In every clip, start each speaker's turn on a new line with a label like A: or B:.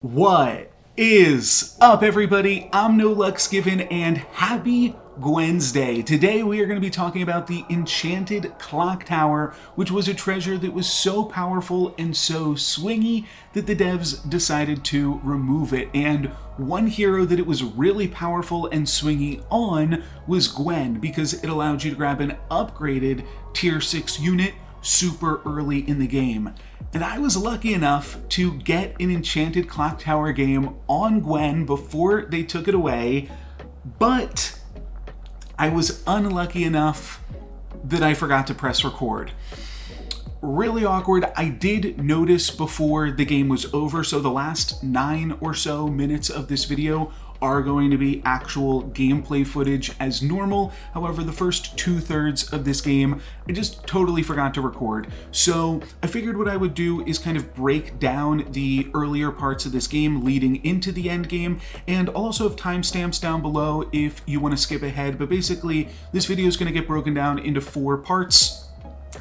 A: What is up, everybody? I'm NoLucksGiven and happy Gwensday. Today we are going to be talking about the Enchanted Clocktower, which was a treasure that was so powerful and so swingy that the devs decided to remove it. And one hero that it was really powerful and swingy on was Gwen, because it allowed you to grab an upgraded tier 6 unit super early in the game. And I was lucky enough to get an Enchanted Clocktower game on Gwen before they took it away, but I was unlucky enough that I forgot to press record. Really awkward. I did notice before the game was over, so the last 9 or so minutes of this video are going to be actual gameplay footage as normal. However, the first 2/3 of this game, I just totally forgot to record. So I figured what I would do is kind of break down the earlier parts of this game leading into the end game, and also have timestamps down below if you want to skip ahead. But basically, this video is going to get broken down into 4 parts.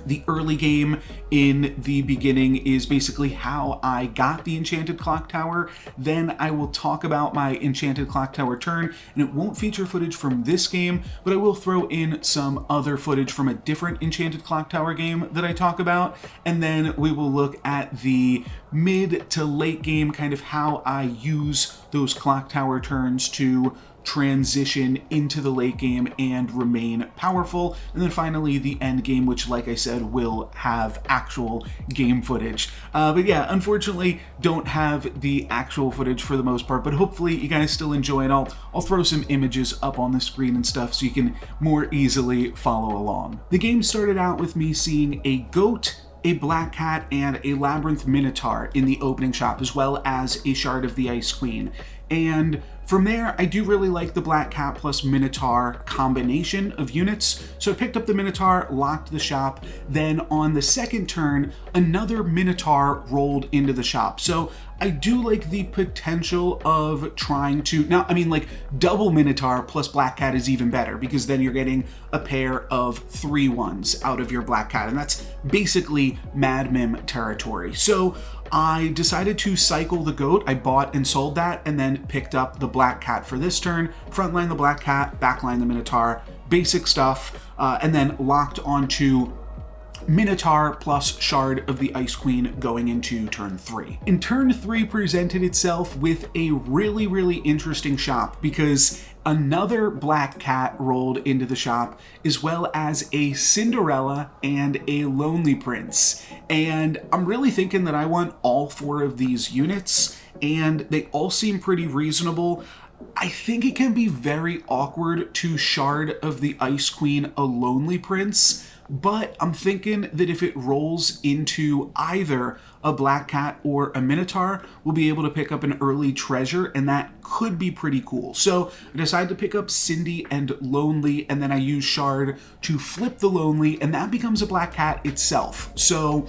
A: The early game in the beginning is basically how I got the Enchanted Clocktower. Then I will talk about my Enchanted Clocktower turn, and it won't feature footage from this game, but I will throw in some other footage from a different Enchanted Clocktower game that I talk about. And then we will look at the mid to late game, kind of how I use those Clocktower turns to transition into the late game and remain powerful. And then finally the end game, which, like I said, will have actual game footage. But yeah, unfortunately don't have the actual footage for the most part, but hopefully you guys still enjoy it. I'll throw some images up on the screen and stuff so you can more easily follow along. The game started out with me seeing a goat, a black cat, and a labyrinth minotaur in the opening shop, as well as a shard of the Ice Queen. And from there, I do really like the black cat plus minotaur combination of units. So I picked up the minotaur, locked the shop. Then on the second turn, another minotaur rolled into the shop. So I do like the potential of trying to, now, I mean, like, double minotaur plus black cat is even better, because then you're getting a pair of 3 ones out of your black cat, and that's basically Mad Mim territory. So I decided to cycle the goat. I bought and sold that, and then picked up the black cat for this turn. Frontline the black cat, backline the minotaur, basic stuff, and then locked onto Minotaur plus Shard of the Ice Queen going into turn 3. And turn 3 presented itself with a really interesting shop, because another black cat rolled into the shop, as well as a Cinderella and a Lonely Prince. And I'm really thinking that I want all 4 of these units, and they all seem pretty reasonable. I think it can be very awkward to Shard of the Ice Queen a Lonely Prince, but I'm thinking that if it rolls into either a black cat or a minotaur, we'll be able to pick up an early treasure, and that could be pretty cool. So I decided to pick up Cindy and Lonely, and then I use Shard to flip the Lonely, and that becomes a black cat itself. So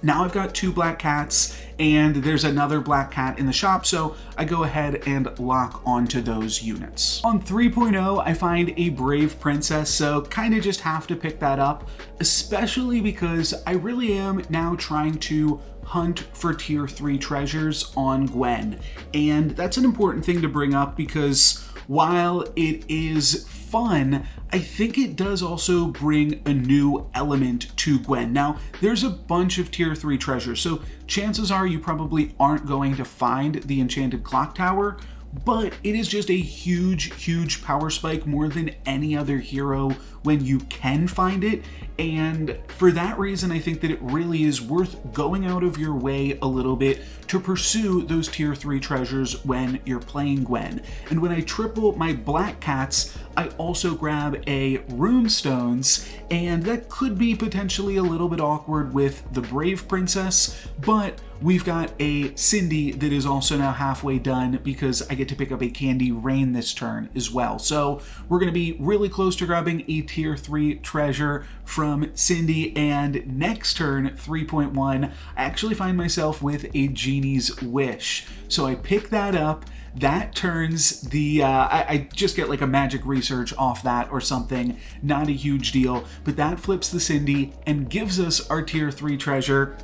A: now I've got 2 black cats, and there's another black cat in the shop, so I go ahead and lock onto those units. On 3.0, I find a Brave Princess, so kind of just have to pick that up, especially because I really am now trying to hunt for tier 3 treasures on Gwen. And that's an important thing to bring up, because while it is fun, I think it does also bring a new element to Gwen. Now, there's a bunch of tier 3 treasures, so chances are you probably aren't going to find the Enchanted Clocktower, but it is just a huge power spike, more than any other hero when you can find it. And for that reason, I think that it really is worth going out of your way a little bit to pursue those tier 3 treasures when you're playing Gwen. And when I triple my black cats, I also grab a Runestones, and that could be potentially a little bit awkward with the Brave Princess, but we've got a Cindy that is also now halfway done, because I get to pick up a Candy Rain this turn as well. So we're going to be really close to grabbing a tier 3 treasure from Cindy, and next turn, 3.1, I actually find myself with a Genie's Wish. So I pick that up. That turns the, I just get like a magic research off that or something, not a huge deal, but that flips the Cindy and gives us our tier 3 treasure.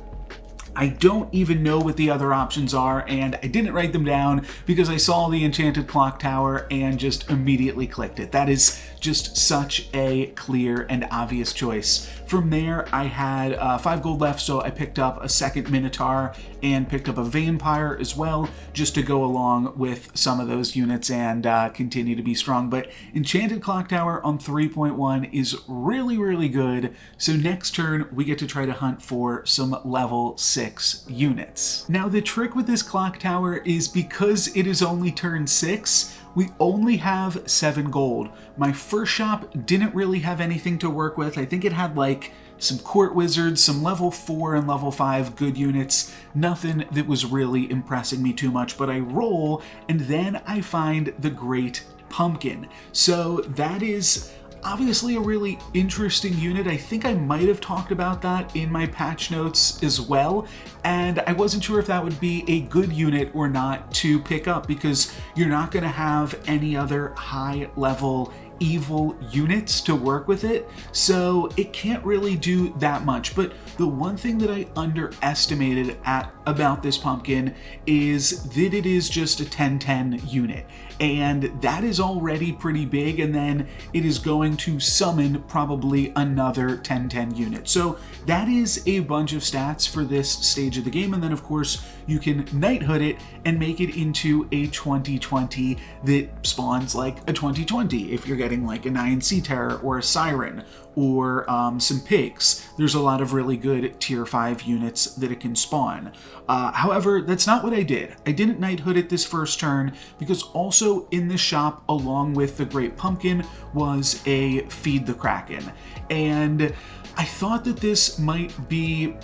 A: I don't even know what the other options are, and I didn't write them down because I saw the Enchanted Clocktower and just immediately clicked it. That is just such a clear and obvious choice. From there, I had 5 gold left, so I picked up a second Minotaur and picked up a Vampire as well, just to go along with some of those units and continue to be strong. But Enchanted Clocktower on 3.1 is really, really good. So next turn, we get to try to hunt for some level 6 units. Now, the trick with this Clocktower is because it is only turn 6, we only have 7 gold. My first shop didn't really have anything to work with. I think it had like some court wizards, some level 4 and level 5 good units, nothing that was really impressing me too much, but I roll and then I find the Great Pumpkin. So that is obviously a really interesting unit. I think I might have talked about that in my patch notes as well, and I wasn't sure if that would be a good unit or not to pick up because you're not going to have any other high level evil units to work with it, so it can't really do that much. But the one thing that I underestimated about this pumpkin is that it is just a 10-10 unit, and that is already pretty big, and then it is going to summon probably another 10-10 unit. So that is a bunch of stats for this stage of the game, and then of course you can knighthood it and make it into a 2020 that spawns like a 2020 if you're getting like a 9 Sea Terror or a Siren or some pigs. There's a lot of really good tier 5 units that it can spawn. However, that's not what I did. I didn't knighthood it this first turn because also in the shop along with the Great Pumpkin was a Feed the Kraken. And I thought that this might be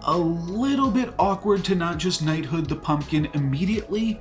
A: a little bit awkward to not just knighthood the pumpkin immediately,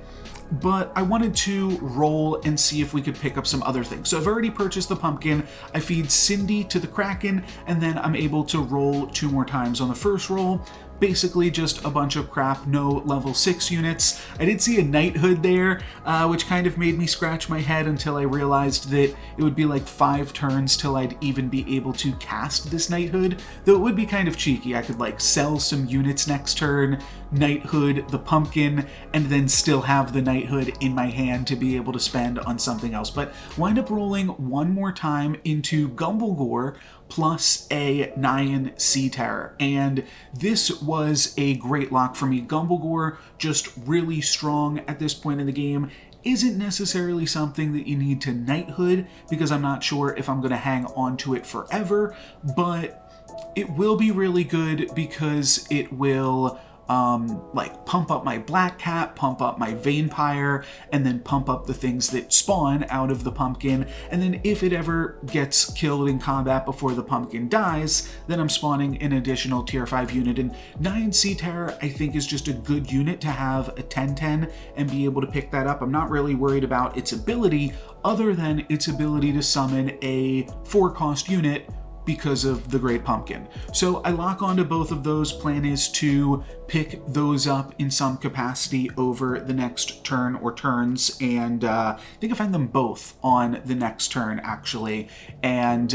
A: but I wanted to roll and see if we could pick up some other things. So I've already purchased the pumpkin, I feed Cindy to the Kraken, and then I'm able to roll 2 more times on the first roll. Basically just a bunch of crap, no level 6 units. I did see a knighthood there, which kind of made me scratch my head until I realized that it would be like 5 turns till I'd even be able to cast this knighthood, though it would be kind of cheeky. I could like sell some units next turn, knighthood the pumpkin, and then still have the knighthood in my hand to be able to spend on something else. But wind up rolling 1 more time into Gumblegore plus a Nyan Sea Terror, and this was a great lock for me. Gumblegore, just really strong at this point in the game, isn't necessarily something that you need to knighthood because I'm not sure if I'm going to hang on to it forever, but it will be really good because it will like pump up my Black Cat, pump up my Vampire, and then pump up the things that spawn out of the pumpkin. And then if it ever gets killed in combat before the pumpkin dies, then I'm spawning an additional tier 5 unit. And Nyan Sea Terror, I think, is just a good unit to have a 10-10 and be able to pick that up. I'm not really worried about its ability other than its ability to summon a 4-cost unit because of the Great Pumpkin. So I lock onto both of those. Plan is to pick those up in some capacity over the next turn or turns, and I think I find them both on the next turn actually. And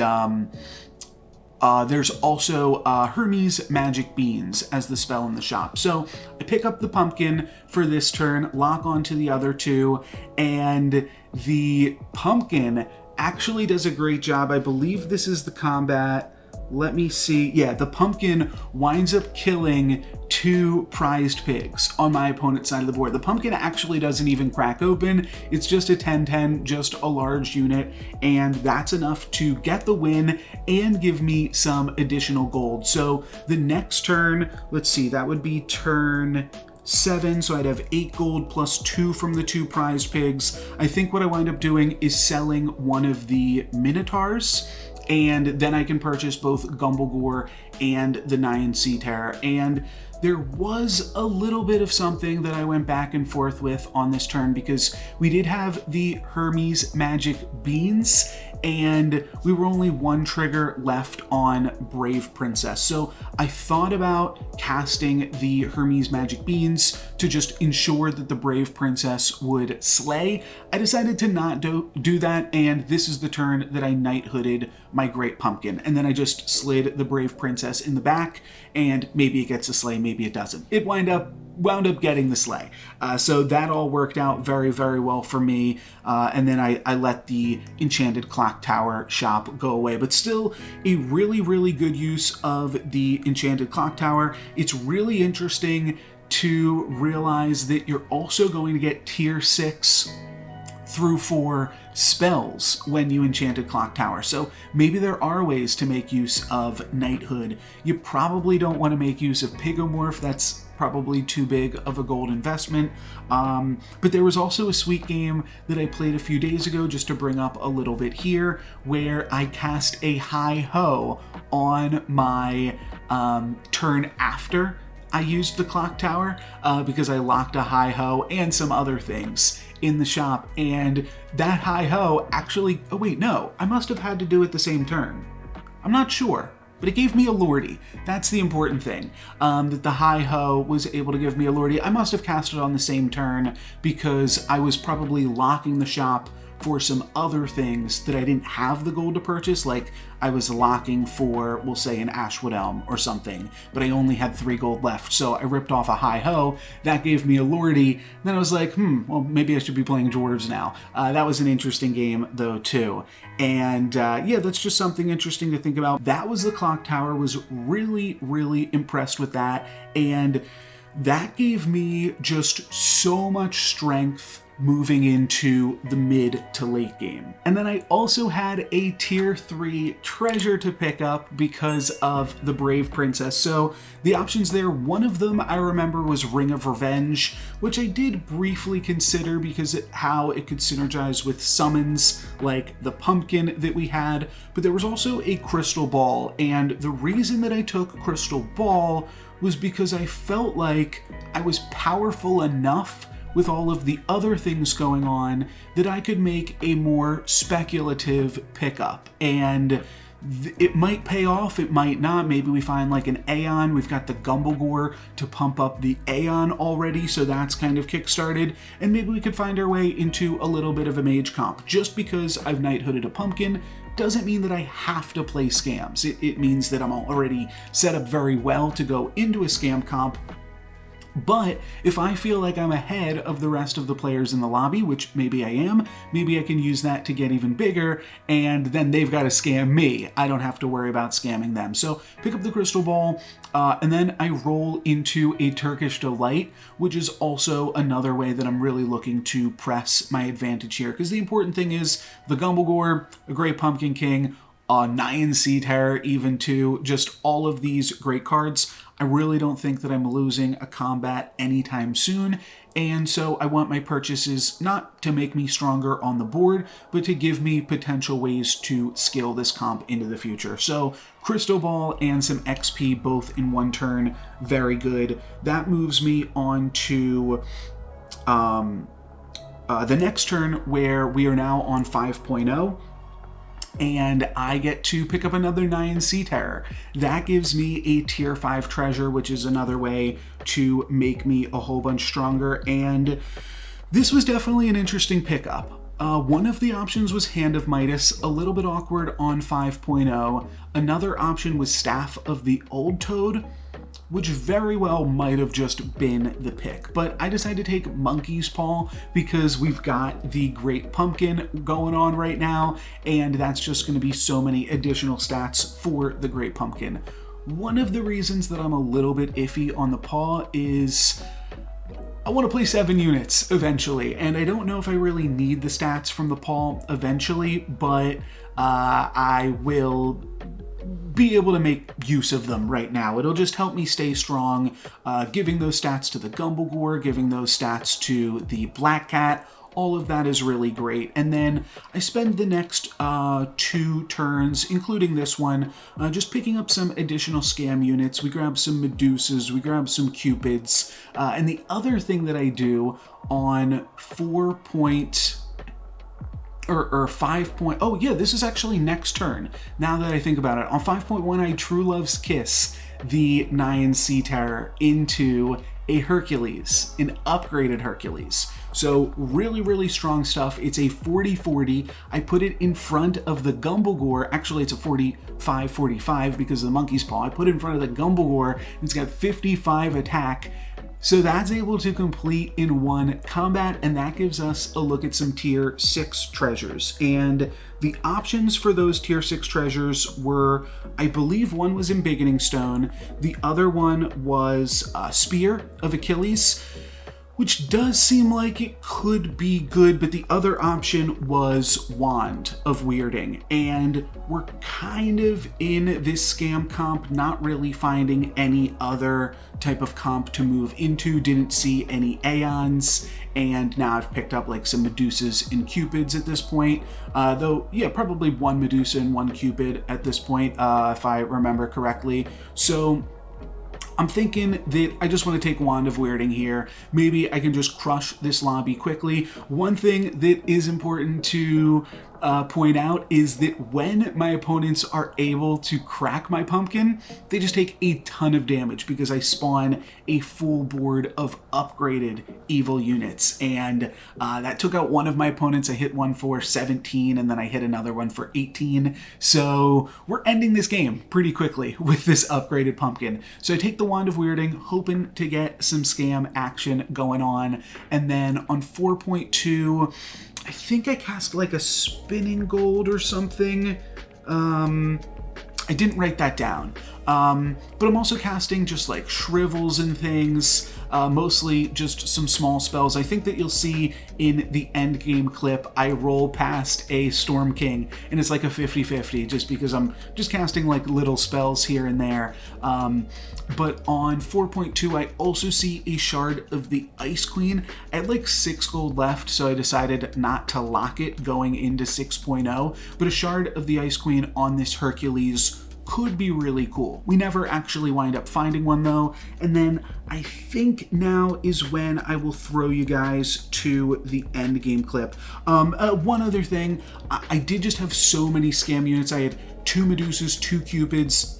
A: there's also Hermes Magic Beans as the spell in the shop. So I pick up the pumpkin for this turn, lock onto the other 2, and the pumpkin actually does a great job. I believe this is the combat. Let me see. Yeah, the pumpkin winds up killing 2 prized pigs on my opponent's side of the board. The pumpkin actually doesn't even crack open. It's just a 10-10, just a large unit, and that's enough to get the win and give me some additional gold. So the next turn, let's see, that would be turn 7, so I'd have 8 gold plus 2 from the 2 prized pigs. I think what I wind up doing is selling one of the Minotaurs, and then I can purchase both Gumblegore and the Nyan Sea Terror. And there was a little bit of something that I went back and forth with on this turn because we did have the Hermes Magic Beans, and we were only 1 trigger left on Brave Princess. So I thought about casting the Hermes Magic Beans to just ensure that the Brave Princess would slay. I decided to not do that, and this is the turn that I knighthooded my Great Pumpkin. And then I just slid the Brave Princess in the back, and maybe it gets to slay, maybe it doesn't. It wound up getting the sleigh. So that all worked out very, very well for me. And then I let the Enchanted Clocktower shop go away. But still, a really, really good use of the Enchanted Clocktower. It's really interesting to realize that you're also going to get tier 6 through 4 spells when you enchanted Clocktower. So maybe there are ways to make use of knighthood. You probably don't want to make use of Pigomorph. That's probably too big of a gold investment. But there was also a sweet game that I played a few days ago, just to bring up a little bit here, where I cast a hi-ho on my turn after I used the Clocktower, because I locked a hi-ho and some other things in the shop, and that hi-ho actually, oh wait, no, I must have had to do it the same turn. I'm not sure, but it gave me a Lordy. That's the important thing, that the hi-ho was able to give me a Lordy. I must have cast it on the same turn because I was probably locking the shop for some other things that I didn't have the gold to purchase, like I was locking for, we'll say, an Ashwood Elm or something, but I only had 3 gold left, so I ripped off a hi-ho. That gave me a Lordy. Then I was like, well, maybe I should be playing Dwarves now. That was an interesting game, though, too. And yeah, that's just something interesting to think about. That was the Clocktower. Was really, really impressed with that, and that gave me just so much strength moving into the mid to late game. And then I also had a tier 3 treasure to pick up because of the Brave Princess. So the options there, one of them I remember was Ring of Revenge, which I did briefly consider because how it could synergize with summons like the pumpkin that we had, but there was also a Crystal Ball, and the reason that I took Crystal Ball was because I felt like I was powerful enough with all of the other things going on that I could make a more speculative pickup. And it might pay off, it might not. Maybe we find like an Aeon. We've got the Gumblegore to pump up the Aeon already, so that's kind of kickstarted. And maybe we could find our way into a little bit of a mage comp. Just because I've knighthooded a pumpkin doesn't mean that I have to play scams. It means that I'm already set up very well to go into a scam comp. But if I feel like I'm ahead of the rest of the players in the lobby, which maybe I am, maybe I can use that to get even bigger, and then they've got to scam me. I don't have to worry about scamming them. So pick up the Crystal Ball, and then I roll into a Turkish Delight, which is also another way that I'm really looking to press my advantage here. Because the important thing is the Gumblegore, a great Pumpkin King, Nyan Sea Terror even too, just all of these great cards. I really don't think that I'm losing a combat anytime soon, and so I want my purchases not to make me stronger on the board, but to give me potential ways to scale this comp into the future. So Crystal Ball and some XP both in one turn, very good. That moves me on to the next turn, where we are now on 5.0. And I get to pick up another Nyan Sea Terror. That gives me a tier 5 treasure, which is another way to make me a whole bunch stronger. And this was definitely an interesting pickup. One of the options was Hand of Midas, a little bit awkward on 5.0. Another option was Staff of the Old Toad, which very well might have just been the pick. But I decided to take Monkey's Paw because we've got the Great Pumpkin going on right now, and that's just going to be so many additional stats for the Great Pumpkin. One of the reasons that I'm a little bit iffy on the Paw is I want to play 7 units eventually, and I don't know if I really need the stats from the Paw eventually, but I will be able to make use of them right now. It'll just help me stay strong, giving those stats to the Gumblegore, giving those stats to the Black Cat. All of that is really great. And then I spend the next 2 turns, including this one, just picking up some additional scam units. We grab some Medusas, we grab some Cupids. And the other thing that I do on 5 oh yeah, this is actually next turn, now that I think about it. On 5.1, I True Love's Kiss the Nyan Sea Terror into a Hercules, an upgraded Hercules. So really, really strong stuff. It's a 40-40. I put it in front of the Gumblegore. Actually, it's a 45-45 because of the monkey's paw. I put it in front of the Gumblegore. It's got 55 attack. So that's able to complete in one combat, and that gives us a look at some tier 6 treasures. And the options for those tier 6 treasures were, I believe one was Embiggening Stone, the other one was Spear of Achilles, which does seem like it could be good, but the other option was Wand of Weirding. And we're kind of in this scam comp, not really finding any other type of comp to move into, didn't see any Aeons, and now I've picked up like some Medusas and Cupids at this point. Though, yeah, probably one Medusa and one Cupid at this point, if I remember correctly. So I'm thinking that I just want to take Wand of Weirding here. Maybe I can just crush this lobby quickly. One thing that is important to point out is that when my opponents are able to crack my pumpkin, they just take a ton of damage because I spawn a full board of upgraded evil units. And that took out one of my opponents. I hit one for 17 and then I hit another one for 18. So we're ending this game pretty quickly with this upgraded pumpkin. So I take the Wand of Weirding, hoping to get some scam action going on. And then on 4.2, I think I cast like a spinning gold or something. I didn't write that down. But I'm also casting just like shrivels and things, mostly just some small spells. I think that you'll see in the Endgame clip, I roll past a Storm King and it's like a 50-50 just because I'm just casting like little spells here and there. But on 4.2, I also see a Shard of the Ice Queen. I had like 6 gold left, so I decided not to lock it going into 6.0, but a Shard of the Ice Queen on this Hercules could be really cool. We never actually wind up finding one though, and then I think now is when I will throw you guys to the end game clip. One other thing, I did just have so many scam units. I had 2 Medusas, 2 Cupids.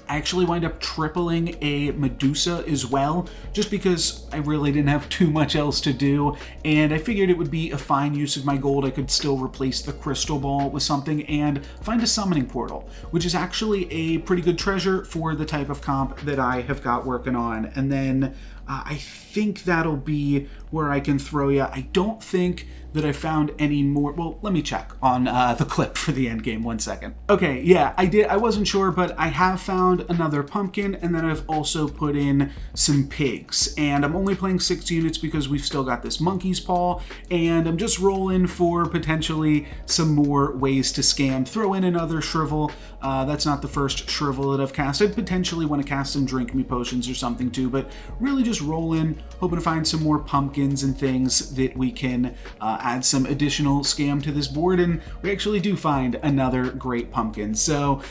A: I actually wind up tripling a Medusa as well, just because I really didn't have too much else to do, and I figured it would be a fine use of my gold. I could still replace the crystal ball with something and find a summoning portal, which is actually a pretty good treasure for the type of comp that I have got working on. And then I think that'll be where I can throw you. I don't think that I found any more. Well, let me check on the clip for the end game. 1 second. Okay, yeah, I did. I wasn't sure, but I have found another pumpkin, and then I've also put in some pigs. And I'm only playing 6 units because we've still got this monkey's paw, and I'm just rolling for potentially some more ways to scam. Throw in another shrivel. That's not the first shrivel that I've cast. I potentially want to cast some drink me potions or something too, but really just roll in, hoping to find some more pumpkins and things that we can add some additional scam to this board, and we actually do find another great pumpkin. So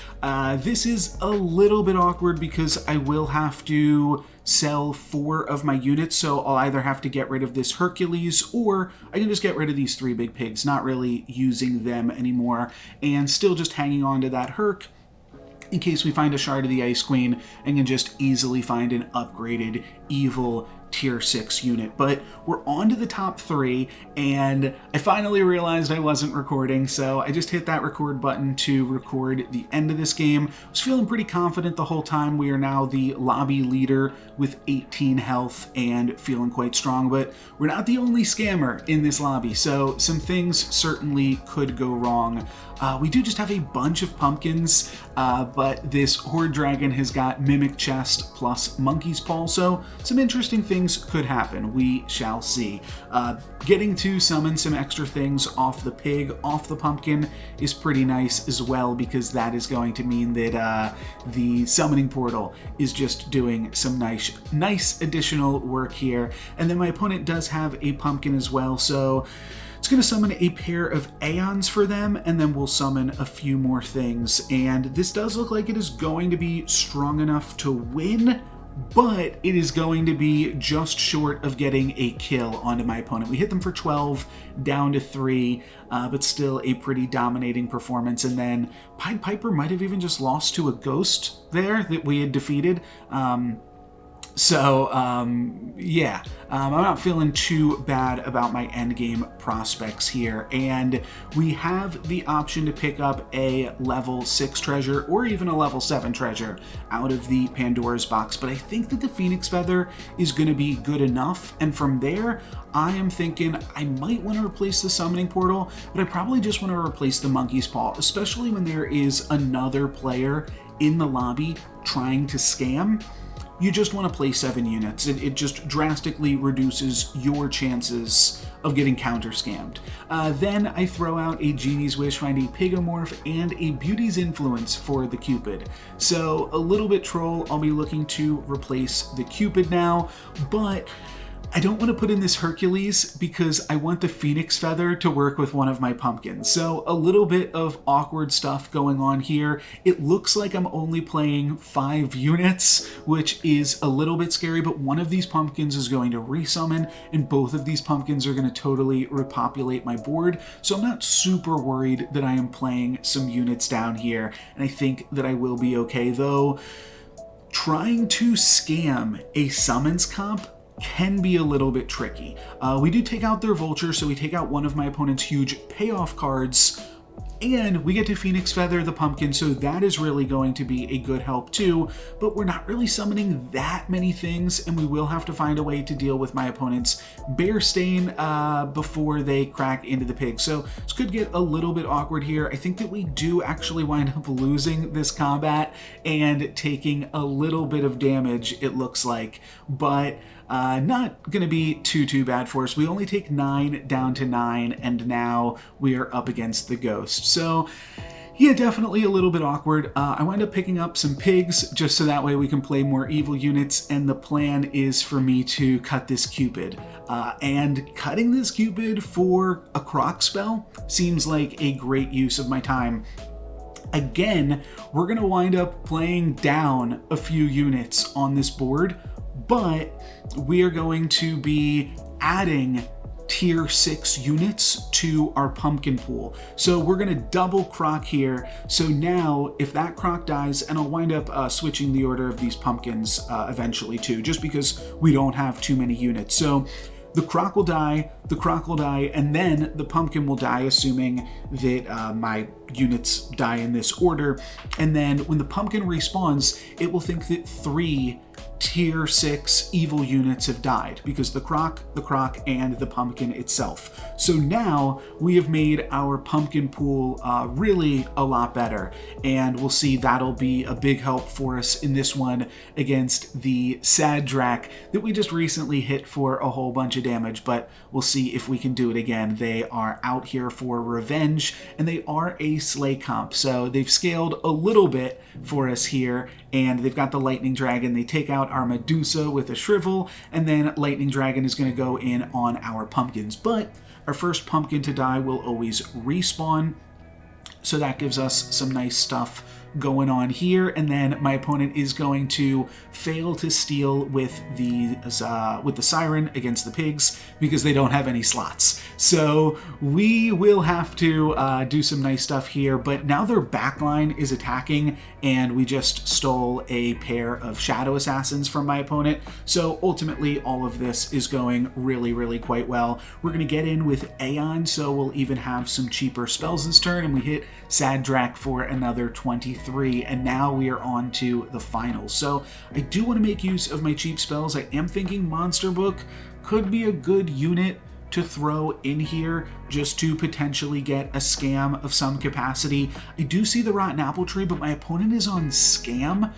A: this is a little bit awkward because I will have to sell 4 of my units, so I'll either have to get rid of this Hercules or I can just get rid of these 3 big pigs, not really using them anymore, and still just hanging on to that Herc in case we find a Shard of the Ice Queen and can just easily find an upgraded evil tier 6 unit. But we're on to the top 3, and I finally realized I wasn't recording, so I just hit that record button to record the end of this game. I was feeling pretty confident the whole time. We are now the lobby leader with 18 health and feeling quite strong, but we're not the only scammer in this lobby, so some things certainly could go wrong. We do just have a bunch of pumpkins, but this Horde Dragon has got Mimic Chest plus Monkey's Paw, so some interesting things could happen. We shall see. Getting to summon some extra things off the pig, off the pumpkin, is pretty nice as well, because that is going to mean that the summoning portal is just doing some nice additional work here. And then my opponent does have a pumpkin as well, so it's going to summon a pair of Aeons for them, and then we'll summon a few more things. And this does look like it is going to be strong enough to win, but it is going to be just short of getting a kill onto my opponent. We hit them for 12, down to 3, but still a pretty dominating performance. And then Pied Piper might have even just lost to a ghost there that we had defeated. So, yeah, I'm not feeling too bad about my endgame prospects here. And we have the option to pick up a level 6 treasure or even a level 7 treasure out of the Pandora's box. But I think that the Phoenix Feather is going to be good enough. And from there, I am thinking I might want to replace the Summoning Portal, but I probably just want to replace the Monkey's Paw, especially when there is another player in the lobby trying to scam. You just want to play 7 units. It just drastically reduces your chances of getting counter scammed. Then I throw out a Genie's Wish, find a Pigomorph, and a Beauty's Influence for the Cupid. So a little bit troll, I'll be looking to replace the Cupid now, but I don't want to put in this Hercules because I want the Phoenix Feather to work with one of my pumpkins. So a little bit of awkward stuff going on here. It looks like I'm only playing 5 units, which is a little bit scary, but one of these pumpkins is going to resummon, and both of these pumpkins are going to totally repopulate my board. So I'm not super worried that I am playing some units down here, and I think that I will be okay, though trying to scam a summons comp can be a little bit tricky. We do take out their Vulture, so we take out one of my opponent's huge payoff cards, and we get to Phoenix Feather the pumpkin, so that is really going to be a good help too, but we're not really summoning that many things, and we will have to find a way to deal with my opponent's Bear Stain before they crack into the pig. So this could get a little bit awkward here. I think that we do actually wind up losing this combat and taking a little bit of damage, it looks like, but not going to be too bad for us. We only take 9 down to 9, and now we are up against the Ghost. So yeah, definitely a little bit awkward. I wind up picking up some pigs just so that way we can play more evil units, and the plan is for me to cut this Cupid. And cutting this Cupid for a Croc spell seems like a great use of my time. Again, we're going to wind up playing down a few units on this board, but we are going to be adding tier 6 units to our pumpkin pool. So we're going to double Croc here. So now if that Croc dies, and I'll wind up switching the order of these pumpkins eventually too, just because we don't have too many units. So the Croc will die, the Croc will die, and then the pumpkin will die, assuming that my units die in this order. And then when the pumpkin respawns, it will think that 3 tier 6 evil units have died because the Croc, and the pumpkin itself. So now we have made our pumpkin pool really a lot better, and we'll see that'll be a big help for us in this one against the Sad Drac that we just recently hit for a whole bunch of damage, but we'll see if we can do it again. They are out here for revenge, and they are a Slay comp, so they've scaled a little bit for us here, and they've got the Lightning Dragon. They take out our Medusa with a Shrivel, and then Lightning Dragon is going to go in on our pumpkins. But our first pumpkin to die will always respawn, so that gives us some nice stuff going on here. And then my opponent is going to fail to steal with the Siren against the pigs because they don't have any slots. So we will have to do some nice stuff here, but now their backline is attacking, and we just stole a pair of Shadow Assassins from my opponent. So ultimately all of this is going really quite well. We're going to get in with Aeon, so we'll even have some cheaper spells this turn, and we hit Sad Drac for another 23, and now we are on to the finals. So I do want to make use of my cheap spells. I am thinking Monster Book could be a good unit to throw in here just to potentially get a scam of some capacity. I do see the Rotten Apple Tree, but my opponent is on Scam.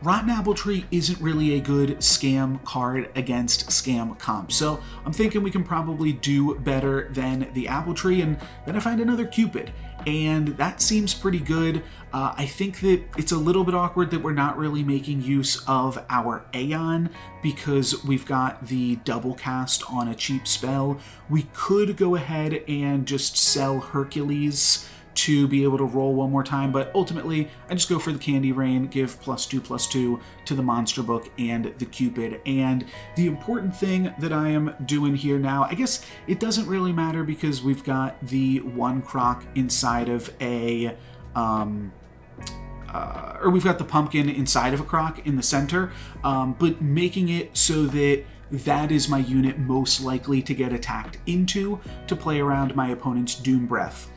A: Rotten Apple Tree isn't really a good scam card against scam comp, so I'm thinking we can probably do better than the Apple Tree, and then I find another Cupid, and that seems pretty good. I think that it's a little bit awkward that we're not really making use of our Aeon because we've got the double cast on a cheap spell. We could go ahead and just sell Hercules to be able to roll one more time, but ultimately I just go for the Candy Rain, give +2/+2 to the Monster Book and the Cupid. And the important thing that I am doing here now, I guess it doesn't really matter because we've got the one Croc inside of a or we've got the pumpkin inside of a croc in the center, but making it so that that is my unit most likely to get attacked into to play around my opponent's Doom Breath.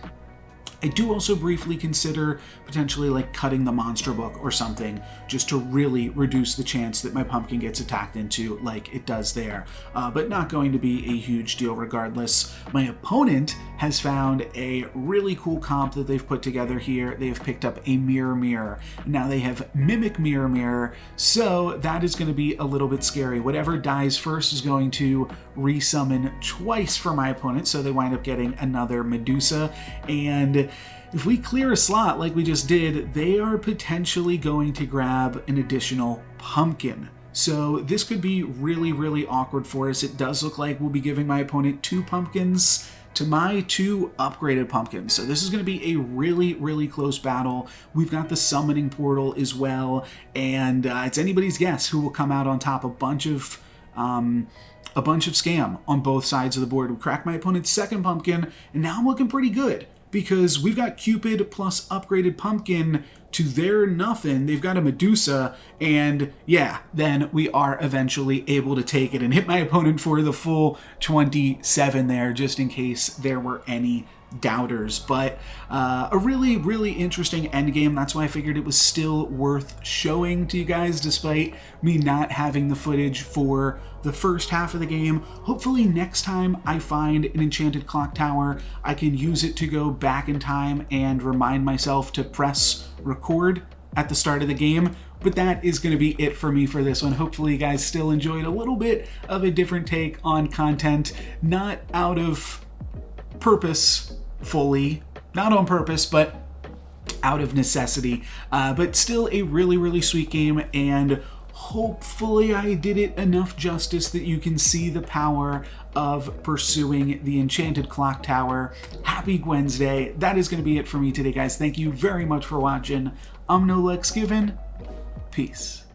A: I do also briefly consider potentially like cutting the monster book or something just to really reduce the chance that my pumpkin gets attacked into like it does there, but not going to be a huge deal regardless. My opponent has found a really cool comp that they've put together here. They have picked up a Mirror Mirror. Now they have Mimic Mirror Mirror, so that is going to be a little bit scary. Whatever dies first is going to resummon twice for my opponent, so they wind up getting another Medusa, and if we clear a slot like we just did, they are potentially going to grab an additional pumpkin. So this could be really, really awkward for us. It does look like we'll be giving my opponent 2 pumpkins to my 2 upgraded pumpkins. So this is going to be a really, really close battle. We've got the summoning portal as well, and it's anybody's guess who will come out on top. A bunch of scam on both sides of the board. We cracked my opponent's second pumpkin, and now I'm looking pretty good, because we've got Cupid plus upgraded pumpkin to their nothing. They've got a Medusa, and yeah, then we are eventually able to take it and hit my opponent for the full 27 there, just in case there were any doubters. But a really, really interesting endgame. That's why I figured it was still worth showing to you guys, despite me not having the footage for the first half of the game. Hopefully next time I find an enchanted clock tower, I can use it to go back in time and remind myself to press record at the start of the game. But that is going to be it for me for this one. Hopefully you guys still enjoyed a little bit of a different take on content, not out of purpose fully, not on purpose, but out of necessity, but still a really, really sweet game, and hopefully I did it enough justice that you can see the power of pursuing the enchanted clock tower. Happy Gwensday. That is going to be it for me today, guys. Thank you very much for watching. I'm NoLucksGiven. Peace.